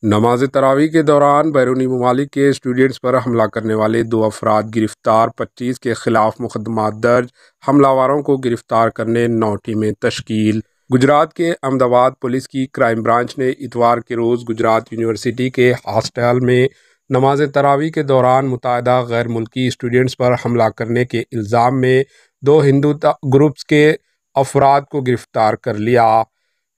نماز تراویح کے دوران بیرونی ممالک کے اسٹوڈنٹس پر حملہ کرنے والے 2 افراد گرفتار، 25 کے خلاف مقدمات درج، حملہ آوروں کو گرفتار کرنے 9 ٹیمیں تشکیل۔ گجرات کے احمد آباد پولیس کی کرائم برانچ نے اتوار کے روز گجرات یونیورسٹی کے ہاسٹل میں نماز تراویح کے دوران متعدد غیر ملکی اسٹوڈنٹس پر حملہ کرنے کے الزام میں 2 ہندو گروپس کے افراد کو گرفتار کر لیا۔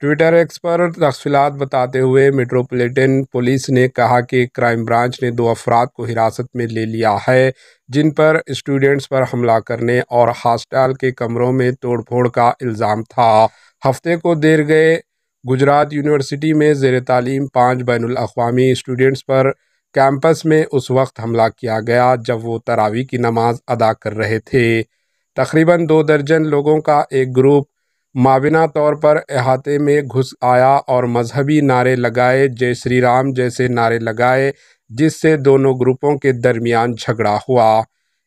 ٹویٹر ایکس پر تفصیلات بتاتے ہوئے میٹروپولیٹن پولیس نے کہا کہ کرائم برانچ نے 2 افراد کو حراست میں لے لیا ہے جن پر اسٹوڈنٹس پر حملہ کرنے اور ہاسٹل کے کمروں میں توڑ پھوڑ کا الزام تھا۔ ہفتے کو دیر گئے گجرات یونیورسٹی میں زیر تعلیم 5 بین الاقوامی اسٹوڈنٹس پر کیمپس میں اس وقت حملہ کیا گیا جب وہ تراویح کی نماز ادا کر رہے تھے۔ تقریباً 2 درجن لوگوں کا ایک گروپ مابینہ طور پر احاطے میں گھس آیا اور مذہبی نعرے لگائے، جے شری رام جیسے نعرے لگائے، جس سے دونوں گروپوں کے درمیان جھگڑا ہوا۔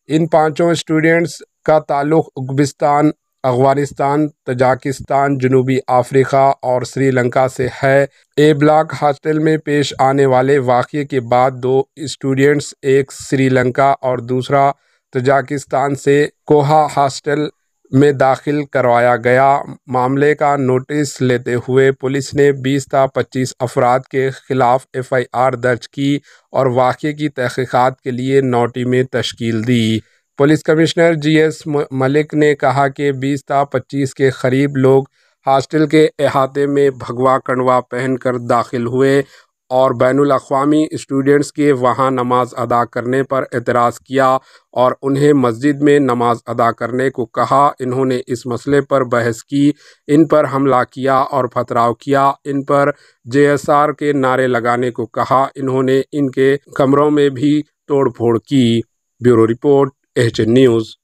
ان 5 اسٹوڈنٹس کا تعلق ازبکستان، افغانستان، تاجکستان، جنوبی افریقہ اور سری لنکا سے ہے۔ اے بلاک ہاسٹل میں پیش آنے والے واقعے کے بعد 2 اسٹوڈنٹس، ایک سری لنکا اور دوسرا تاجکستان سے کوہا ہاسٹل میں داخل کروایا گیا۔ معاملے کا نوٹس لیتے ہوئے پولیس نے 20 تا 25 افراد کے خلاف FIR درج کی اور واقعے کی تحقیقات کے لیے 9 ٹیمیں تشکیل دی۔ پولیس کمشنر GS ملک نے کہا کہ 20 تا 25 کے قریب لوگ ہاسٹل کے احاطے میں بھگوا کنڈوا پہن کر داخل ہوئے اور بین الاقوامی اسٹوڈنٹس کے وہاں نماز ادا کرنے پر اعتراض کیا اور انہیں مسجد میں نماز ادا کرنے کو کہا۔ انہوں نے اس مسئلے پر بحث کی، ان پر حملہ کیا اور پتھراؤ کیا، ان پر JSR کے نعرے لگانے کو کہا۔ انہوں نے ان کے کمروں میں بھی توڑ پھوڑ کی۔ Bureau report AHN news.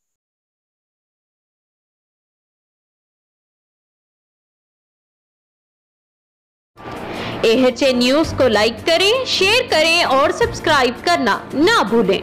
AHN news کو لائک کریں، شیئر کریں اور سبسکرائب کرنا نہ بھولیں۔